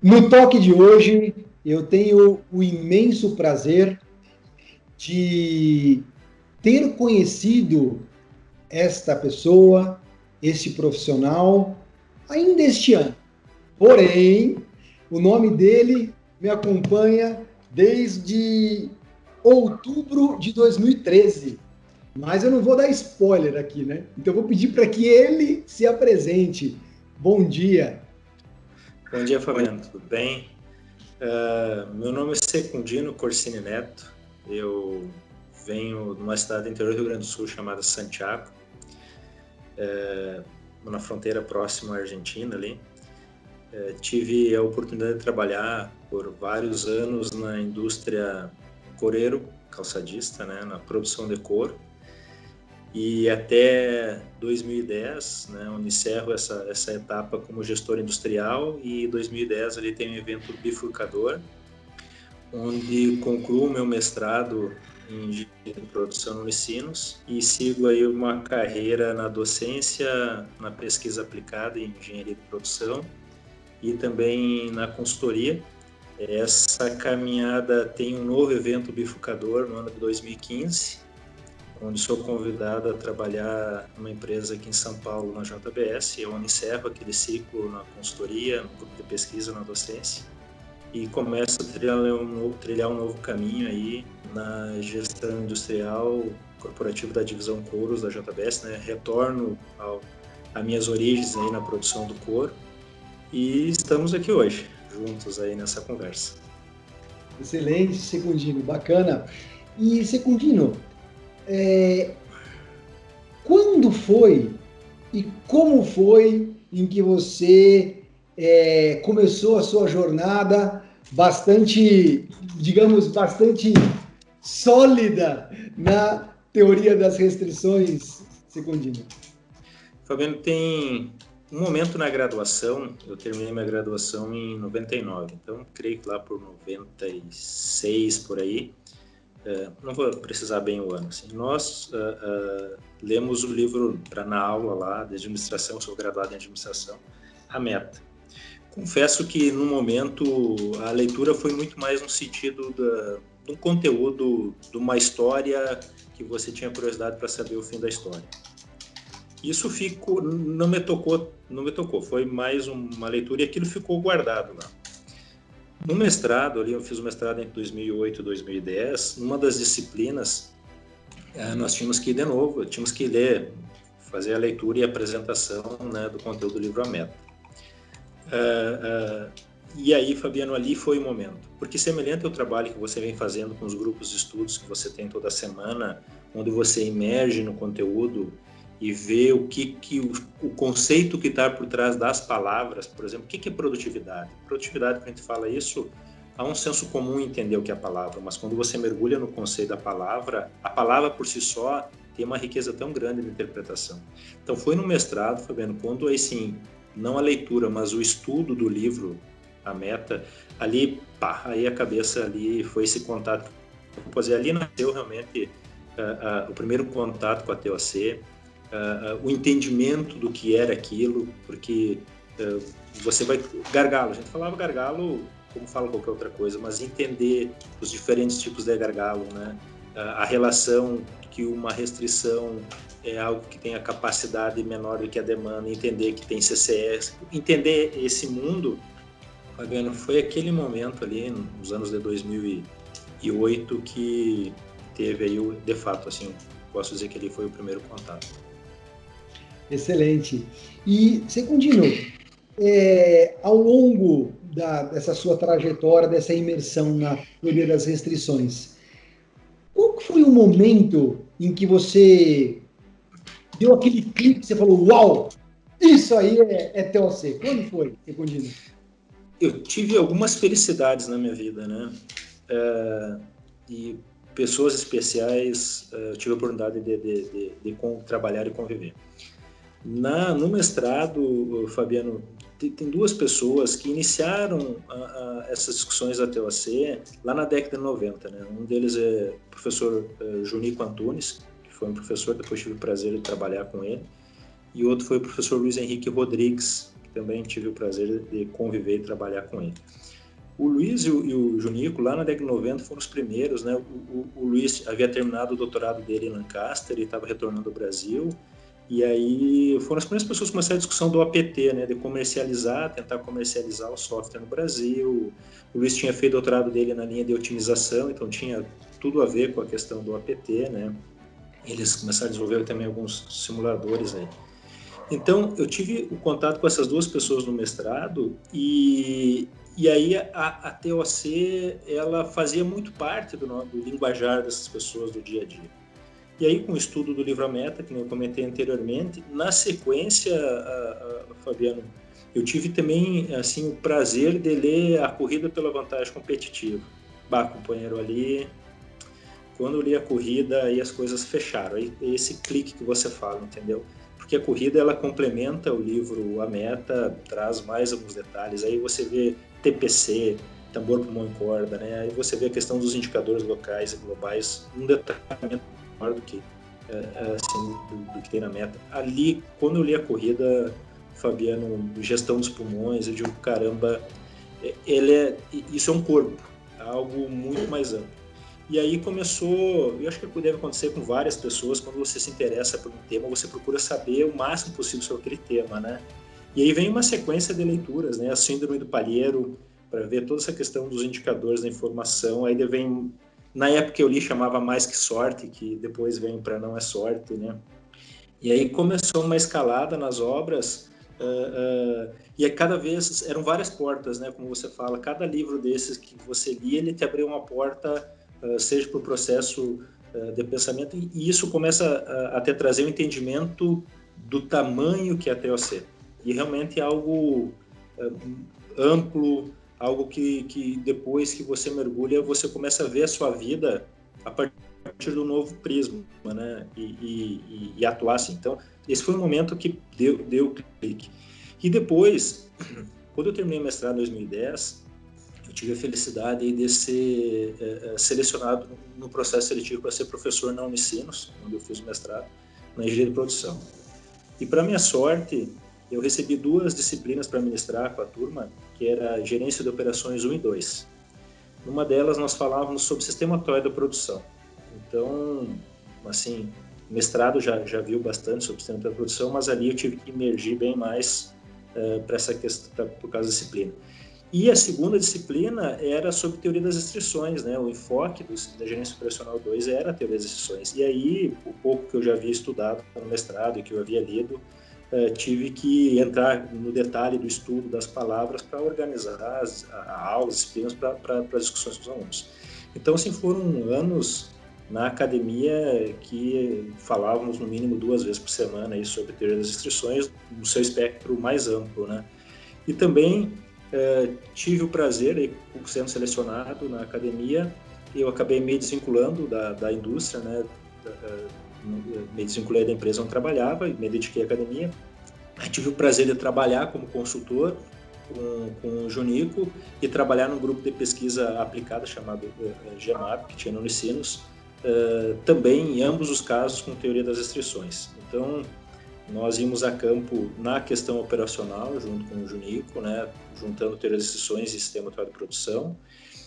No toque de hoje, eu tenho o imenso prazer de ter conhecido esta pessoa, este profissional, ainda este ano. Porém, o nome dele me acompanha desde outubro de 2013. Mas eu não vou dar spoiler aqui, né? Então eu vou pedir para que ele se apresente. Bom dia. Bom dia, Fabiano. Tudo bem? Meu nome é Secundino Corsini Neto. Eu venho de uma cidade do interior do Rio Grande do Sul chamada Santiago, na fronteira próxima à Argentina ali. Tive a oportunidade de trabalhar por vários anos na indústria coreiro, calçadista, né, na produção de couro. E até 2010, né, eu encerro essa etapa como gestor industrial, e em 2010 ali tem um evento bifurcador, onde concluo meu mestrado em engenharia de produção no Unicinos e sigo aí uma carreira na docência, na pesquisa aplicada em engenharia de produção e também na consultoria. Essa caminhada tem um novo evento bifurcador no ano de 2015, onde sou convidado a trabalhar numa empresa aqui em São Paulo, na JBS, eu encerro aquele ciclo na consultoria, no grupo de pesquisa, na docência, e começo a trilhar um novo caminho aí na gestão industrial corporativa da divisão couros da JBS, né? Retorno a minhas origens aí na produção do couro, e estamos aqui hoje, juntos aí nessa conversa. Excelente, Secundino, bacana. E, Secundino, quando foi e como foi em que você começou a sua jornada bastante, digamos, bastante sólida na teoria das restrições, Secundino? Fabiano, tem um momento na graduação, eu terminei minha graduação em 99, então creio que lá por 96, por aí, não vou precisar bem o ano, assim, nós lemos o livro na aula lá de administração, sou graduado em administração, A Meta. Confesso que no momento a leitura foi muito mais no sentido do conteúdo, de uma história que você tinha curiosidade para saber o fim da história. Isso não me tocou, foi mais uma leitura e aquilo ficou guardado lá. No mestrado, ali eu fiz o mestrado entre 2008 e 2010, numa das disciplinas, nós tínhamos que ir de novo, tínhamos que ler, fazer a leitura e a apresentação, né, do conteúdo do livro A Meta. E aí, Fabiano, ali foi o momento, porque semelhante ao trabalho que você vem fazendo com os grupos de estudos que você tem toda semana, onde você emerge no conteúdo e vê o conceito que está por trás das palavras, por exemplo, o que é produtividade? Produtividade, quando a gente fala isso, há um senso comum em entender o que é a palavra, mas quando você mergulha no conceito da palavra, a palavra por si só tem uma riqueza tão grande de interpretação. Então foi no mestrado, Fabiano, quando aí sim, não a leitura, mas o estudo do livro, A Meta, ali, aí a cabeça ali foi esse contato. Ali nasceu realmente o primeiro contato com a TOC, o entendimento do que era aquilo, porque você vai... Gargalo, a gente falava gargalo como fala qualquer outra coisa, mas entender os diferentes tipos de gargalo, né? A relação que uma restrição é algo que tem a capacidade menor do que a demanda, entender que tem CCS, entender esse mundo, Fabiano, foi aquele momento ali, nos anos de 2008, que teve aí, de fato, assim, posso dizer que ele foi o primeiro contato. Excelente. E, Secundino, ao longo dessa sua trajetória, dessa imersão na teoria das restrições, qual foi o momento em que você deu aquele clique que você falou, uau, isso aí é TOC? Quando foi, Secundino? Eu tive algumas felicidades na minha vida, né? E pessoas especiais, eu tive a oportunidade de trabalhar e conviver. No mestrado, Fabiano, tem duas pessoas que iniciaram essas discussões da TOC lá na década de 90, né? Um deles é o professor Junico Antunes, que foi um professor, depois tive o prazer de trabalhar com ele, e outro foi o professor Luiz Henrique Rodrigues, que também tive o prazer de conviver e trabalhar com ele. O Luiz e o Junico, lá na década de 90, foram os primeiros, né? O Luiz havia terminado o doutorado dele em Lancaster e estava retornando ao Brasil, e aí foram as primeiras pessoas que começaram a discussão do APT, né? De tentar comercializar o software no Brasil. O Luiz tinha feito o doutorado dele na linha de otimização, então tinha tudo a ver com a questão do APT, né? Eles começaram a desenvolver também alguns simuladores aí. Então, eu tive o contato com essas duas pessoas no mestrado e aí a TOC, ela fazia muito parte do linguajar dessas pessoas do dia a dia. E aí, com o estudo do livro A Meta, que eu comentei anteriormente, na sequência, Fabiano, eu tive também assim, o prazer de ler A Corrida pela Vantagem Competitiva. Companheiro, ali, quando eu li a corrida, aí as coisas fecharam. Aí esse clique que você fala, entendeu? Porque a corrida, ela complementa o livro A Meta, traz mais alguns detalhes. Aí você vê TPC, tambor, pulmão e corda, né? Aí você vê a questão dos indicadores locais e globais, um detalhamento maior do que assim, do que tem na Meta. Ali, quando eu li a corrida, Fabiano, gestão dos pulmões, eu digo, caramba, isso é um corpo, algo muito mais amplo. E aí começou, eu acho que deve acontecer com várias pessoas, quando você se interessa por um tema, você procura saber o máximo possível sobre aquele tema, né? E aí vem uma sequência de leituras, né? A Síndrome do Palheiro, para ver toda essa questão dos indicadores da informação. Aí vem, na época que eu li, chamava Mais Que Sorte, que depois vem para Não É Sorte, né? E aí começou uma escalada nas obras, e aí cada vez eram várias portas, né? Como você fala, cada livro desses que você lia, ele te abriu uma porta, seja para o processo de pensamento, e isso começa a te trazer um entendimento do tamanho que é a TOC. E realmente é algo amplo, algo que depois que você mergulha, você começa a ver a sua vida a partir do novo prisma, né? E atuar assim. Então, esse foi o momento que deu o clique. E depois, quando eu terminei o mestrado em 2010, eu tive a felicidade de ser selecionado no processo seletivo para ser professor na Unicinos, onde eu fiz o mestrado, na engenharia de produção. E, para minha sorte, eu recebi 2 disciplinas para ministrar com a turma, que era Gerência de Operações 1 e 2. Numa delas, nós falávamos sobre sistema atual da produção. Então, assim, o mestrado já viu bastante sobre sistema atual da produção, mas ali eu tive que emergir bem mais para essa questão, por causa da disciplina. E a segunda disciplina era sobre teoria das restrições, né? O enfoque da gerência operacional 2 era a teoria das restrições. E aí, o pouco que eu já havia estudado no mestrado e que eu havia lido, tive que entrar no detalhe do estudo das palavras para organizar a aula, as disciplinas para as discussões com os alunos. Então, assim, foram anos na academia que falávamos no mínimo 2 vezes por semana aí sobre teoria das restrições, no seu espectro mais amplo, né? E também tive o prazer, sendo selecionado na academia, eu acabei me desvinculando da indústria, né? Me desvinculei da empresa onde trabalhava e me dediquei à academia. Aí tive o prazer de trabalhar como consultor com o Junico e trabalhar num grupo de pesquisa aplicada chamado GEMAP, que tinha no Unicinos, também em ambos os casos com teoria das restrições. Então, nós íamos a campo na questão operacional, junto com o Junico, né, juntando teoria das restrições e sistema atual de produção.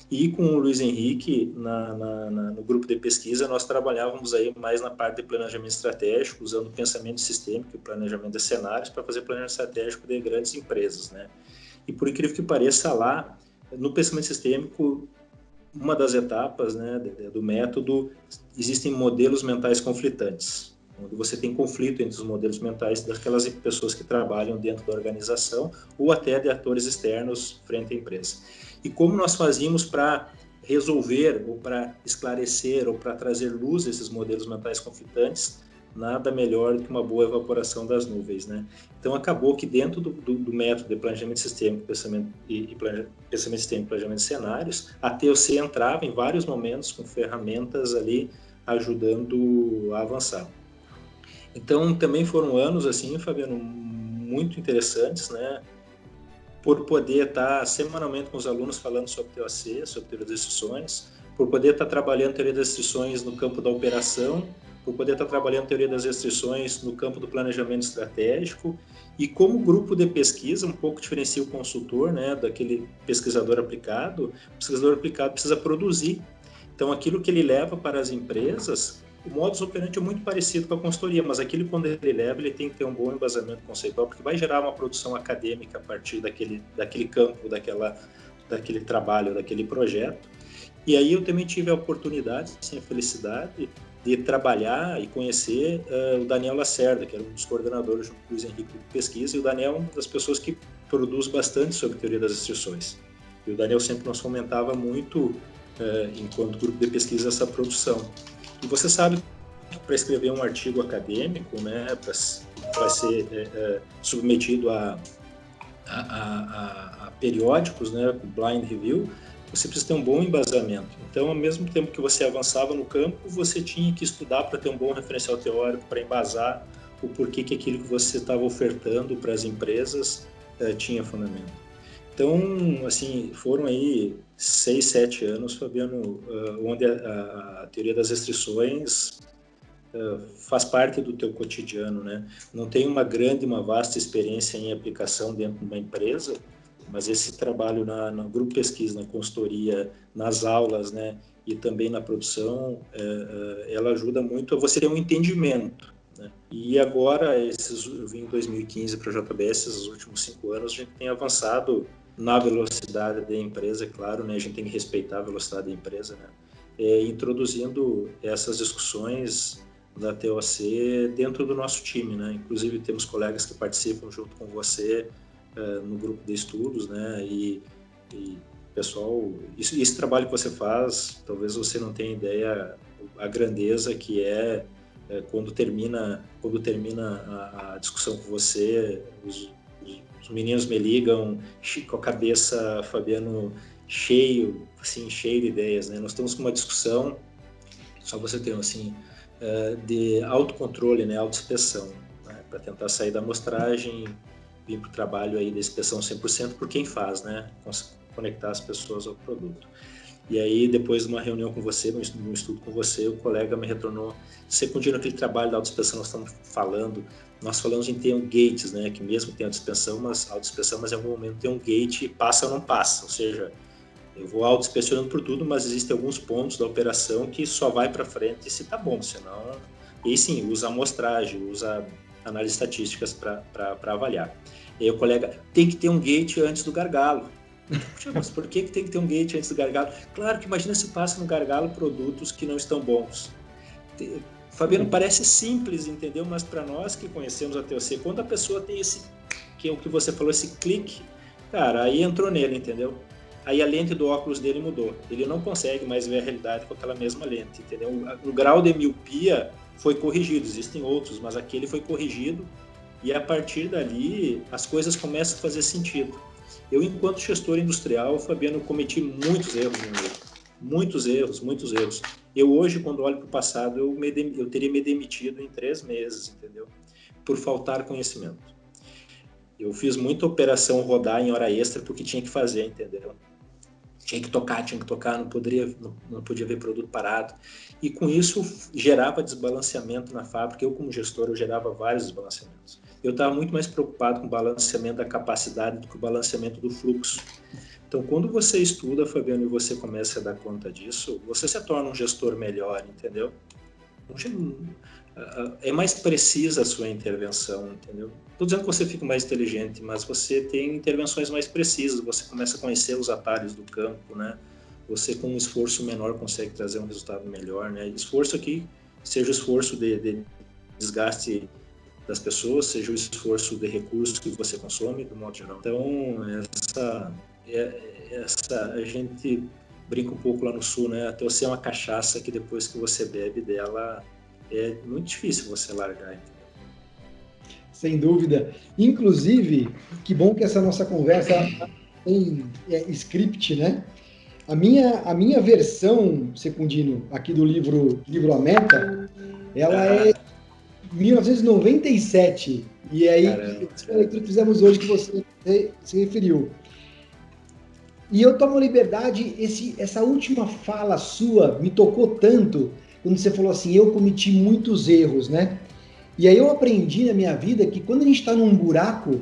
E com o Luiz Henrique, no grupo de pesquisa, nós trabalhávamos aí mais na parte de planejamento estratégico, usando pensamento sistêmico e planejamento de cenários para fazer planejamento estratégico de grandes empresas, né? E por incrível que pareça, lá, no pensamento sistêmico, uma das etapas, né, do método, existem modelos mentais conflitantes, onde você tem conflito entre os modelos mentais daquelas pessoas que trabalham dentro da organização ou até de atores externos frente à empresa. E como nós fazíamos para resolver ou para esclarecer ou para trazer luz a esses modelos mentais conflitantes, nada melhor do que uma boa evaporação das nuvens, né? Então acabou que dentro do método de planejamento sistêmico, pensamento sistêmico e planejamento de cenários, a TOC entrava em vários momentos com ferramentas ali ajudando a avançar. Então também foram anos assim, Fabiano, muito interessantes, né? Por poder estar semanalmente com os alunos falando sobre TOC, sobre teoria das restrições, por poder estar trabalhando teoria das restrições no campo da operação, por poder estar trabalhando teoria das restrições no campo do planejamento estratégico, e como grupo de pesquisa, um pouco diferencia o consultor, né, daquele pesquisador aplicado. O pesquisador aplicado precisa produzir. Então, aquilo que ele leva para as empresas, o modus operandi é muito parecido com a consultoria, mas aquilo, quando ele leva, ele tem que ter um bom embasamento conceitual, porque vai gerar uma produção acadêmica a partir daquele campo, daquele trabalho, daquele projeto. E aí eu também tive a oportunidade, sim, a felicidade de trabalhar e conhecer o Daniel Lacerda, que era um dos coordenadores junto com o Luiz Henrique de pesquisa, e o Daniel é uma das pessoas que produz bastante sobre teoria das restrições. E o Daniel sempre nos fomentava muito, enquanto grupo de pesquisa, essa produção. E você sabe que para escrever um artigo acadêmico, né, vai ser submetido a periódicos, né, com blind review, você precisa ter um bom embasamento. Então, ao mesmo tempo que você avançava no campo, você tinha que estudar para ter um bom referencial teórico, para embasar o porquê que aquilo que você estava ofertando para as empresas tinha fundamento. Então, assim, foram aí 6, 7 anos, Fabiano, onde a teoria das restrições faz parte do teu cotidiano, né? Não tem uma vasta experiência em aplicação dentro de uma empresa, mas esse trabalho no grupo pesquisa, na consultoria, nas aulas, né, e também na produção, ela ajuda muito a você ter um entendimento, né? E agora, eu vim em 2015 para a JBS, esses últimos 5 anos, a gente tem avançado na velocidade da empresa, é claro, né, a gente tem que respeitar a velocidade da empresa, né, introduzindo essas discussões da TOC dentro do nosso time, né? Inclusive temos colegas que participam junto com você no grupo de estudos, né? E pessoal, esse trabalho que você faz, talvez você não tenha ideia a grandeza que quando termina a discussão com você, os meninos me ligam com a cabeça, Fabiano, cheio de ideias, né? Nós estamos com uma discussão, só você ter assim, de autocontrole, né? Autoinspeção, né? Para tentar sair da amostragem, vir para o trabalho aí da inspeção 100% por quem faz, né? Conectar as pessoas ao produto. E aí, depois de uma reunião com você, um estudo com você, o colega me retornou, você continua aquele trabalho da autoinspeção, nós falamos em ter um gates, né? Que mesmo tem autoinspeção, mas em algum momento tem um gate, passa ou não passa, ou seja, eu vou autoinspecionando por tudo, mas existem alguns pontos da operação que só vai para frente se tá bom, senão... E sim, usa amostragem, usa análise estatísticas para avaliar. E aí o colega, tem que ter um gate antes do gargalo. Puxa, mas por que tem que ter um gate antes do gargalo? Claro que imagina se passa no gargalo produtos que não estão bons. Fabiano, parece simples, entendeu? Mas para nós que conhecemos a TOC, quando a pessoa tem que é o que você falou, esse clique, cara, aí entrou nele, entendeu? Aí a lente do óculos dele mudou. Ele não consegue mais ver a realidade com aquela mesma lente, entendeu? O grau de miopia foi corrigido, existem outros, mas aquele foi corrigido e a partir dali as coisas começam a fazer sentido. Eu, enquanto gestor industrial, Fabiano, cometi muitos erros no meio. Muitos erros. Eu hoje, quando olho para o passado, eu teria me demitido em 3 meses, entendeu? Por faltar conhecimento. Eu fiz muita operação rodar em hora extra porque tinha que fazer, entendeu? Tinha que tocar, não podia ver produto parado. E com isso gerava desbalanceamento na fábrica. Eu, como gestor, eu gerava vários desbalanceamentos. Eu estava muito mais preocupado com o balanceamento da capacidade do que o balanceamento do fluxo. Então, quando você estuda, Fabiano, e você começa a dar conta disso, você se torna um gestor melhor, entendeu? É mais precisa a sua intervenção, entendeu? Estou dizendo que você fica mais inteligente, mas você tem intervenções mais precisas, você começa a conhecer os atalhos do campo, né? Você, com um esforço menor, consegue trazer um resultado melhor, né? Esforço aqui, seja o esforço de desgaste das pessoas, seja o esforço de recursos que você consome, do modo geral. Então, a gente brinca um pouco lá no sul, né? Até você é uma cachaça que depois que você bebe dela, é muito difícil você largar, entendeu? Sem dúvida. Inclusive, que bom que essa nossa conversa tem script, né? A minha versão, Secundino, aqui do livro A Meta, ela é 1997. E aí, a leitura que fizemos hoje que você se referiu. E eu tomo liberdade, essa última fala sua me tocou tanto. quando você falou assim, eu cometi muitos erros, né? E aí eu aprendi na minha vida que quando a gente está num buraco,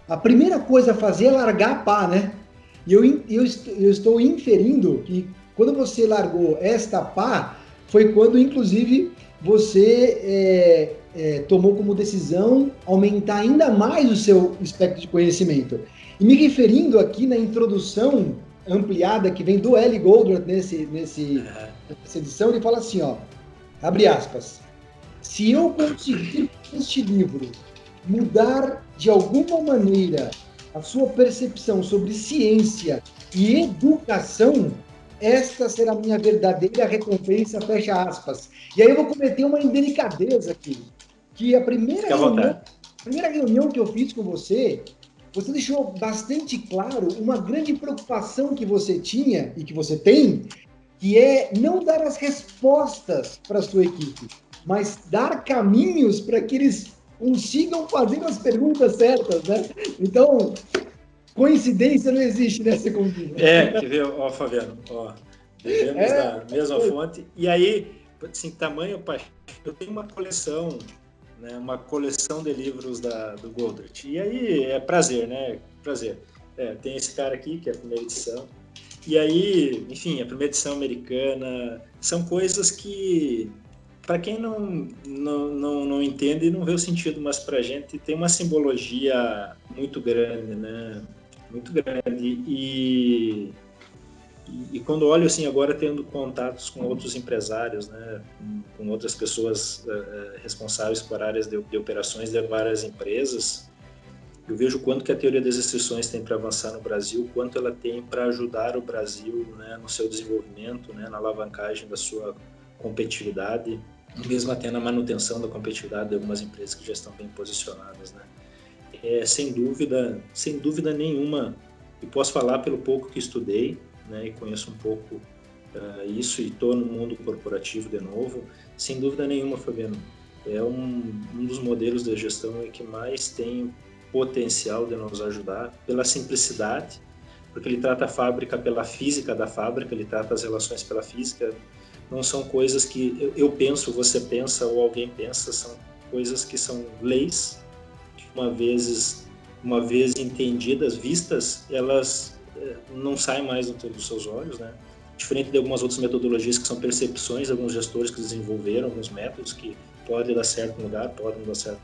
a primeira coisa a fazer é largar a pá, né? E eu estou inferindo que quando você largou esta pá, foi quando, inclusive, você tomou como decisão aumentar ainda mais o seu espectro de conhecimento. E me referindo aqui na introdução ampliada que vem do L. Goldratt nessa edição, ele fala assim, ó, abre aspas, se eu conseguir este livro mudar de alguma maneira a sua percepção sobre ciência e educação, esta será a minha verdadeira recompensa, fecha aspas. E aí eu vou cometer uma indelicadeza aqui, que a primeira reunião que eu fiz com você deixou bastante claro uma grande preocupação que você tinha e que você tem, que é não dar as respostas para a sua equipe, mas dar caminhos para que eles consigam fazer as perguntas certas, né? Então, coincidência não existe nessa convívio. Quer ver, ó, Fabiano, ó, bebemos da mesma fonte. E aí, assim, tamanho, eu tenho uma coleção, né, uma coleção de livros do Goldratt. E aí é prazer, né? Prazer. Tem esse cara aqui, que é a primeira edição. E aí, enfim, a primeira edição americana, são coisas que, para quem não entende, não vê o sentido, mas para a gente tem uma simbologia muito grande, né? Muito grande. E quando olho, assim, agora tendo contatos com outros empresários, né? Com outras pessoas responsáveis por áreas de operações de várias empresas, eu vejo o quanto que a teoria das restrições tem para avançar no Brasil, o quanto ela tem para ajudar o Brasil, né, no seu desenvolvimento, né, na alavancagem da sua competitividade, mesmo até na manutenção da competitividade de algumas empresas que já estão bem posicionadas, né. Sem dúvida nenhuma, e posso falar pelo pouco que estudei, né, e conheço um pouco isso, e estou no mundo corporativo de novo, sem dúvida nenhuma, Fabiano, é um dos modelos de gestão que mais tem potencial de nos ajudar pela simplicidade, porque ele trata a fábrica pela física da fábrica, ele trata as relações pela física, não são coisas que eu penso, você pensa ou alguém pensa, são coisas que são leis, que uma vez entendidas, vistas, elas não saem mais dos seus olhos, né? Diferente de algumas outras metodologias que são percepções, alguns gestores que desenvolveram alguns métodos que podem dar certo no lugar, podem não dar certo.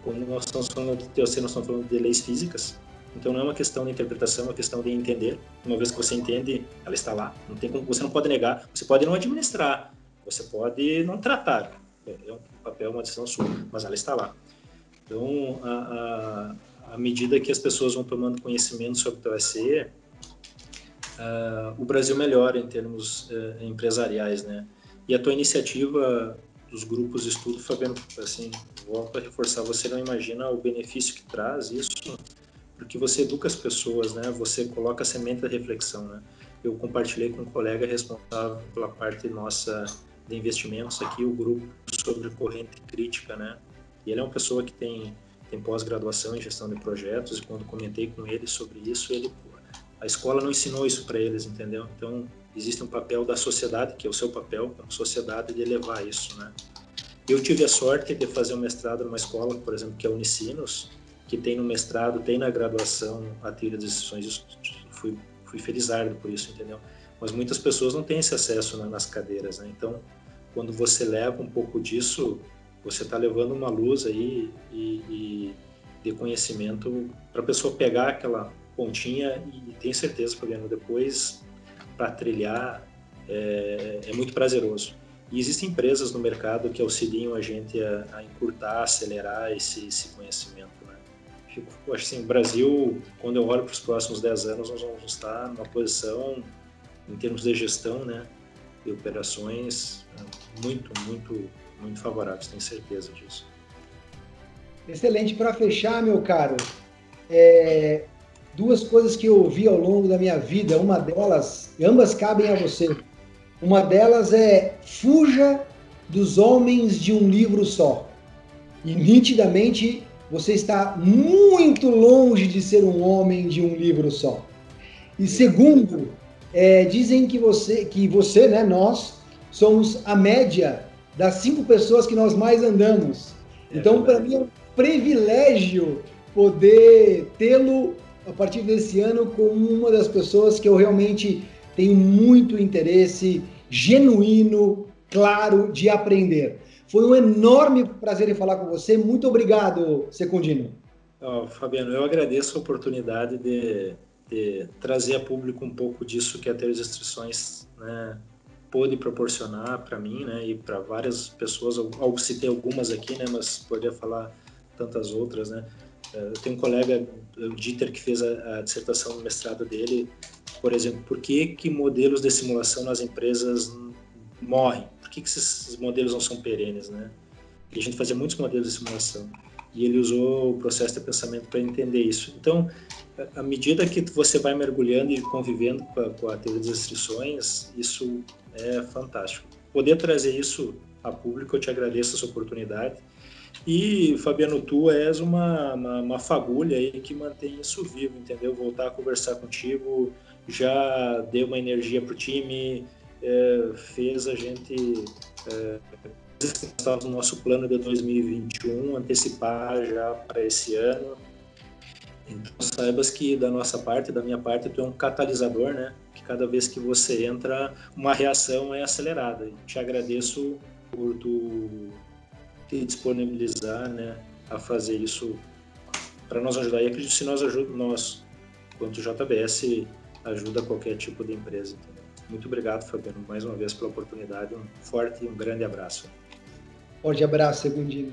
Quando nós estamos falando de TOC, nós estamos falando de leis físicas, então não é uma questão de interpretação, é uma questão de entender. Uma vez que você entende, ela está lá, não tem como, você não pode negar, você pode não administrar, você pode não tratar, é um papel, uma decisão sua, mas ela está lá. Então, à medida que as pessoas vão tomando conhecimento sobre o TOC, o Brasil melhora em termos empresariais, né? E a tua iniciativa dos grupos de estudo, Fabiano, assim, volto a reforçar, você não imagina o benefício que traz isso, porque você educa as pessoas, né? Você coloca a semente da reflexão, né? Eu compartilhei com um colega responsável pela parte nossa de investimentos aqui, o grupo sobre corrente crítica, né? E ele é uma pessoa que tem pós-graduação em gestão de projetos, e quando comentei com ele sobre isso, a escola não ensinou isso para eles, entendeu? Então, existe um papel da sociedade, que é o seu papel como sociedade, de levar isso, né? Eu tive a sorte de fazer um mestrado numa escola, por exemplo, que é a Unicinos, que tem no mestrado, tem na graduação a teoria das decisões. Fui felizardo por isso, entendeu? Mas muitas pessoas não têm esse acesso, né, nas cadeiras, né? Então, quando você leva um pouco disso, você está levando uma luz aí e de conhecimento para a pessoa pegar aquela pontinha e tenho certeza, Fabiano, depois para trilhar é muito prazeroso. E existem empresas no mercado que auxiliam a gente a encurtar, acelerar esse conhecimento, né? Eu acho assim, o Brasil, quando eu olho para os próximos 10 anos, nós vamos estar numa posição, em termos de gestão, né, de operações, muito, muito, muito favoráveis, tenho certeza disso. Excelente. Para fechar, meu caro, duas coisas que eu ouvi ao longo da minha vida, uma delas, ambas cabem a você. Uma delas é: fuja dos homens de um livro só. E nitidamente você está muito longe de ser um homem de um livro só. E segundo, dizem que você, né, nós somos a média das 5 pessoas que nós mais andamos. Então, para mim é um privilégio poder tê-lo a partir desse ano como uma das pessoas que eu realmente tenho muito interesse genuíno, claro, de aprender. Foi um enorme prazer em falar com você. Muito obrigado, Secundino. Fabiano, eu agradeço a oportunidade de trazer a público um pouco disso que a Teoria das Restrições, né, pôde proporcionar para mim, né, e para várias pessoas. Eu citei algumas aqui, né, mas poderia falar tantas outras, né. Eu tenho um colega, o Dieter, que fez a dissertação do mestrado dele, por exemplo, por que modelos de simulação nas empresas morrem? Por que esses modelos não são perenes, né? E a gente fazia muitos modelos de simulação e ele usou o processo de pensamento para entender isso. Então, à medida que você vai mergulhando e convivendo com a teoria das restrições, isso é fantástico. Poder trazer isso a público, eu te agradeço essa oportunidade. E, Fabiano, tu és uma fagulha aí que mantém isso vivo, entendeu? Voltar a conversar contigo já deu uma energia pro time, fez a gente estava no nosso plano de 2021, antecipar já para esse ano. Então, saibas que da nossa parte, da minha parte, tu é um catalisador, né? Que cada vez que você entra, uma reação é acelerada. Te agradeço por tu te disponibilizar, né, a fazer isso para nos ajudar. E acredito que se nós, quanto JBS, ajuda qualquer tipo de empresa. Entendeu? Muito obrigado, Fabiano, mais uma vez pela oportunidade. Um forte e um grande abraço. Forte abraço, Secundino.